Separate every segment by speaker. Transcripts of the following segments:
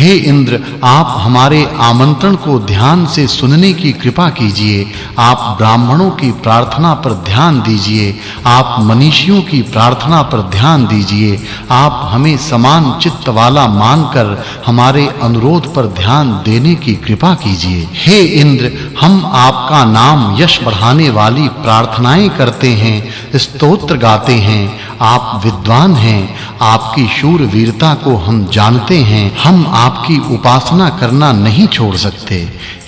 Speaker 1: हे इंद्र, आप हमारे आमंत्रण को ध्यान से सुनने की कृपा कीजिए। आप ब्राह्मणों की प्रार्थना पर ध्यान दीजिए। आप मनीषियों की प्रार्थना पर ध्यान दीजिए। आप हमें समान चित्त वाला मानकर हमारे अनुरोध पर ध्यान देने की कृपा कीजिए। हे इंद्र, हम आपका नाम यश बढ़ाने वाली प्रार्थनाएं करते हैं, स्तोत्र गाते हैं। आप विद्वान हैं, आपकी शूरवीरता को हम जानते हैं। हम आपकी उपासना करना नहीं छोड़ सकते।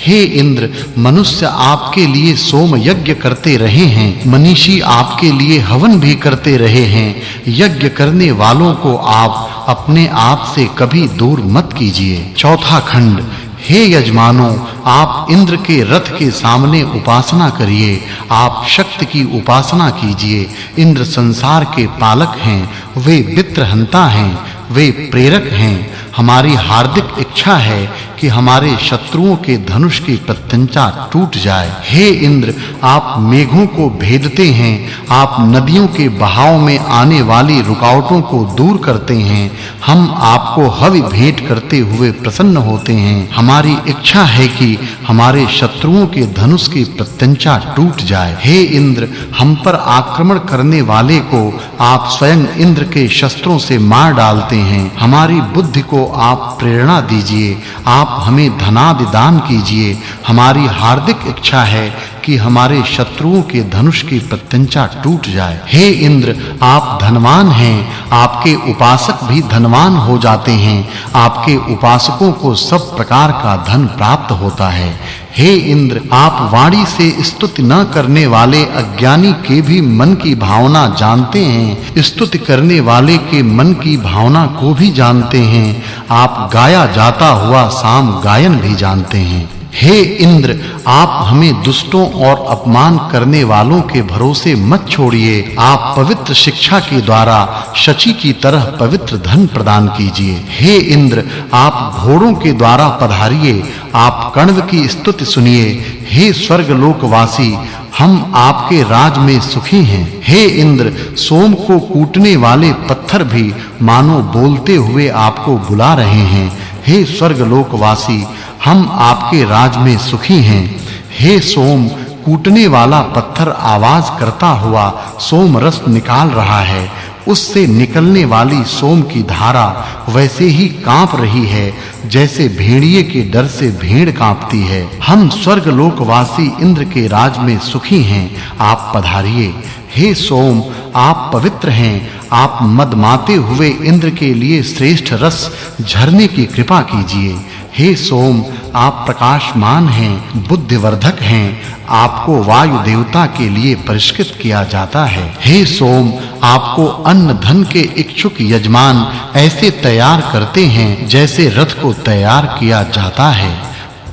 Speaker 1: हे इंद्र, मनुष्य आपके लिए सोम यज्ञ करते रहे हैं, मनीषी आपके लिए हवन भी करते रहे हैं। यज्ञ करने वालों को आप अपने आप से कभी दूर मत कीजिए। चौथा खंड। हे यजमानों, आप इंद्र के रथ के सामने उपासना करिए। आप शक्ति की उपासना कीजिए। इंद्र संसार के पालक हैं, वे वित्रहंता हैं, वे प्रेरक हैं। हमारी हार्दिक इच्छा है कि हमारे शत्रुओं के धनुष की प्रत्यंचा टूट जाए। हे इंद्र, आप मेघों को भेदते हैं। आप नदियों के बहाव में आने वाली रुकावटों को दूर करते हैं। हम आपको हवि भेंट करते हुए प्रसन्न होते हैं। हमारी इच्छा है कि हमारे शत्रुओं के धनुष की प्रत्यंचा टूट जाए। हे इंद्र, हम पर आक्रमण करने वाले को आप स्वयं इंद्र के शस्त्रों से मार डालते हैं। हमारी बुद्धि को आप प्रेरणा दीजिए। आप हमें धनादि दान कीजिए। हमारी हार्दिक इच्छा है कि हमारे शत्रुओं के धनुष की प्रत्यंचा टूट जाए। हे इंद्र, आप धनवान हैं। आपके उपासक भी धनवान हो जाते हैं। आपके उपासकों को सब प्रकार का धन प्राप्त होता है। हे इंद्र, आप वाणी से स्तुति न करने वाले अज्ञानी के भी मन की भावना जानते हैं। स्तुति करने वाले के मन की भावना को भी जानते हैं। आप गाया जाता हुआ साम गायन भी जानते हैं। हे इंद्र, आप हमें दुष्टों और अपमान करने वालों के भरोसे मत छोड़िए। आप पवित्र शिक्षा के द्वारा शची की तरह पवित्र धन प्रदान कीजिए। हे इंद्र, आप घोड़ों के द्वारा पधारिए। आप कण्व की स्तुति सुनिए। हे स्वर्गलोकवासी, हम आपके राज में सुखी हैं। हे इंद्र, सोम को कूटने वाले पत्थर भी मानो बोलते हुए आपको बुला रहे हैं। हे स्वर्गलोकवासी, हम आपके राज में सुखी हैं। हे सोम, कूटने वाला पत्थर आवाज करता हुआ सोम रस निकाल रहा है। उससे निकलने वाली सोम की धारा वैसे ही कांप रही है जैसे भेड़िए के डर से भेड़ कांपती है। हम स्वर्गलोकवासी इंद्र के राज में सुखी हैं। आप पधारिए। हे सोम, आप पवित्र हैं। आप मदमाते हुए इंद्र के लिए श्रेष्ठ रस झरने की कृपा कीजिए। हे सोम, आप प्रकाशमान हैं, बुद्धिवर्धक हैं। आपको वायु देवता के लिए परिष्कृत किया जाता है। हे सोम, आपको अन्न धन के इच्छुक यजमान ऐसे तैयार करते हैं जैसे रथ को तैयार किया जाता है।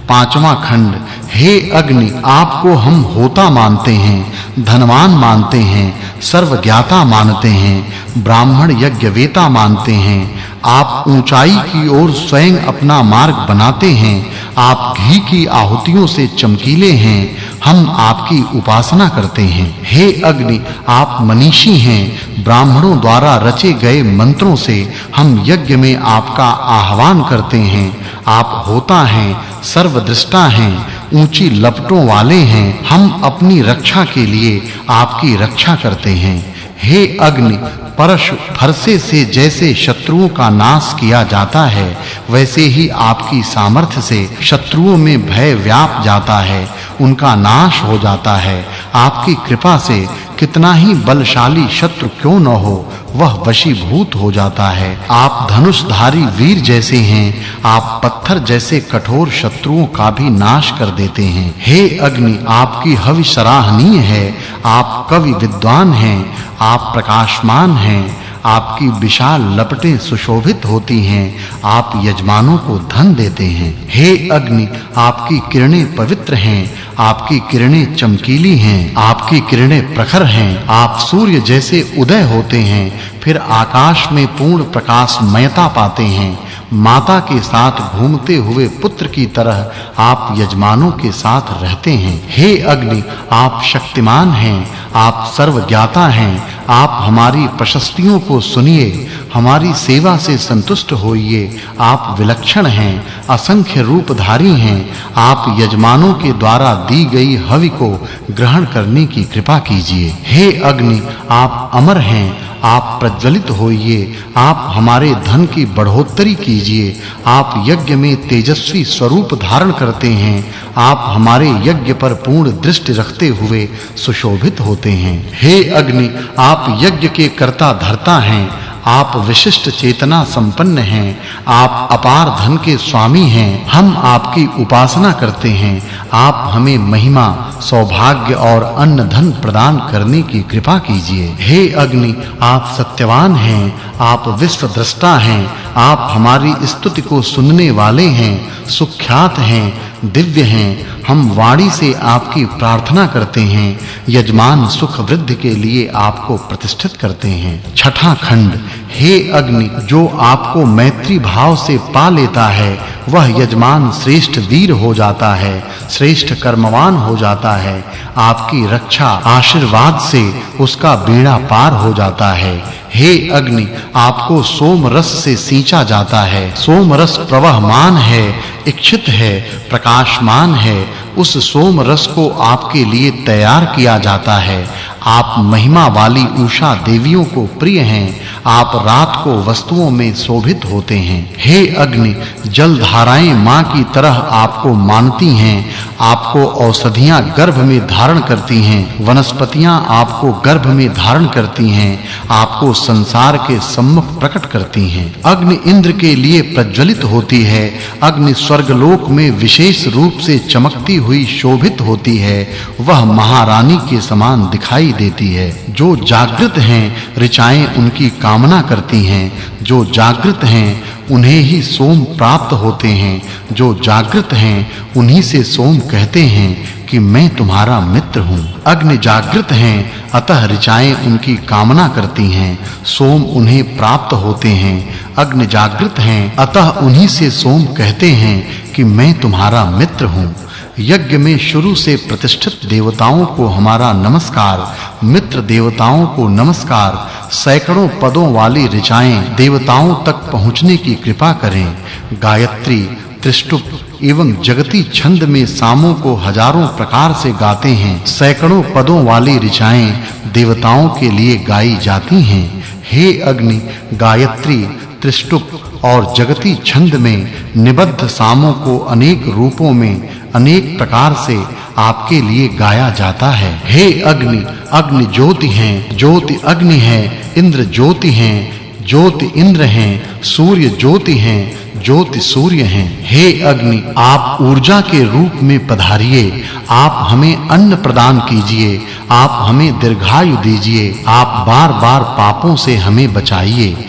Speaker 1: पांचवा खंड। हे अग्नि, आपको हम होता मानते हैं, धनवान मानते हैं, सर्वज्ञाता मानते हैं, ब्राह्मण यज्ञवेता मानते हैं। आप ऊंचाई की ओर स्वयं अपना मार्ग बनाते हैं। आप घी की आहुतियों से चमकीले हैं। हम आपकी उपासना करते हैं। हे अग्नि, आप मनीषी हैं। ब्राह्मणों द्वारा रचे गए मंत्रों से हम यज्ञ में आपका आह्वान करते हैं। आप होता हैं, सर्वदृष्टा हैं, ऊंची लपटों वाले हैं। हम अपनी रक्षा के लिए आपकी रक्षा करते हैं। हे अग्नि, परशु फरसे से जैसे शत्रुओं का नाश किया जाता है वैसे ही आपकी सामर्थ्य से शत्रुओं में भय व्याप जाता है, उनका नाश हो जाता है। आपकी कृपा से कितना ही बलशाली शत्रु क्यों न हो, वह वशीभूत हो जाता है। आप धनुषधारी वीर जैसे हैं। आप पत्थर जैसे कठोर शत्रुओं का भी नाश कर देते हैं। हे अग्नि, आपकी हवि सराहनीय है। आप कवि विद्वान हैं। आप प्रकाशमान हैं। आपकी विशाल लपटें सुशोभित होती हैं। आप यजमानों को धन देते हैं। हे अग्नि, आपकी किरणें पवित्र हैं। आपकी किरणें चमकीली हैं। आपकी किरणें प्रखर हैं। आप सूर्य जैसे उदय होते हैं, फिर आकाश में पूर्ण प्रकाशमयता पाते हैं। माता के साथ घूमते हुए पुत्र की तरह आप यजमानों के साथ रहते हैं। हे अग्नि, आप शक्तिमान हैं, आप सर्वज्ञाता हैं, आप हमारी प्रशस्तियों को सुनिए, हमारी सेवा से संतुष्ट होइए। आप विलक्षण हैं, असंख्य रूपधारी हैं। आप यजमानों के द्वारा दी गई हवि को ग्रहण करने की कृपा कीजिए। हे अग्नि, आप अमर हैं, आप प्रज्वलित होइए, आप हमारे धन की बढ़ोतरी कीजिए। आप यज्ञ में तेजस्वी स्वरूप धारण करते हैं, आप हमारे यज्ञ पर पूर्ण दृष्टि रखते हुए सुशोभित होते हैं। हे अग्नि, आप यज्ञ के कर्ता धर्ता हैं, आप विशिष्ट चेतना संपन्न हैं, आप अपार धन के स्वामी हैं। हम आपकी उपासना करते हैं। आप हमें महिमा, सौभाग्य और अन्न धन प्रदान करने की कृपा कीजिए। हे अग्नि, आप सत्यवान हैं, आप विश्वद्रष्टा हैं, आप हमारी स्तुति को सुनने वाले हैं, सुख्यात हैं, दिव्य हैं। हम वाणी से आपकी प्रार्थना करते हैं, यजमान सुख वृद्धि के लिए आपको प्रतिष्ठित करते हैं। छठा खंड। हे अग्नि, जो आपको मैत्री भाव से पा लेता है वह यजमान श्रेष्ठ वीर हो जाता है, श्रेष्ठ कर्मवान हो जाता है। आपकी रक्षा आशीर्वाद से उसका बेड़ा पार हो जाता है। हे अग्नि, आपको सोम रस से सींचा जाता है। सोम रस प्रवहमान है, इच्छित है, प्रकाशमान है। उस सोम रस को आपके लिए तैयार किया जाता है। आप महिमा वाली उषा देवियों को प्रिय हैं। आप रात को वस्तुओं में शोभित होते हैं। हे अग्नि, जल धाराएं मां की तरह आपको मानती हैं। आपको औषधियां गर्भ में धारण करती हैं, वनस्पतियां आपको गर्भ में धारण करती हैं, आपको संसार के सम्मुख प्रकट करती हैं। अग्नि इंद्र के लिए प्रज्वलित होती है। अग्नि स्वर्गलोक में विशेष रूप से चमकती हुई शोभित होती है। वह महारानी के समान दिखाई देती है। जो जागृत हैं, ऋचाएं उनकी कामना करती हैं। जो जागृत हैं, उन्हें ही सोम प्राप्त होते हैं। जो जागृत हैं, उन्हीं से सोम कहते हैं कि मैं तुम्हारा मित्र हूँ। अग्नि जागृत हैं, अतः ऋचाएं उनकी कामना करती हैं। सोम उन्हें प्राप्त होते हैं। अग्नि जागृत हैं, अतः उन्हीं से सोम कहते हैं कि मैं तुम्हारा मित्र हूँ। यज्ञ में शुरू से प्रतिष्ठित देवताओं को हमारा नमस्कार, मित्र देवताओं को नमस्कार। सैकड़ों पदों वाली ऋचाएं देवताओं तक पहुंचने की कृपा करें। गायत्री, त्रिष्टुप एवं जगती छंद में सामों को हजारों प्रकार से गाते हैं। सैकड़ों पदों वाली ऋचाएं देवताओं के लिए गाई जाती हैं। हे अग्नि, गायत्री, त्रिष्टुप और जगती छंद में निबद्ध सामों को अनेक रूपों में अनेक प्रकार से आपके लिए गाया जाता है। हे अग्नि, अग्नि ज्योति हैं, ज्योति अग्नि है, इंद्र ज्योति हैं, ज्योति इंद्र हैं, सूर्य ज्योति हैं, ज्योति सूर्य हैं। हे अग्नि, आप ऊर्जा के रूप में पधारिए। आप हमें अन्न प्रदान कीजिए। आप हमें दीर्घायु दीजिए। आप बार-बार पापों से हमें बचाइए।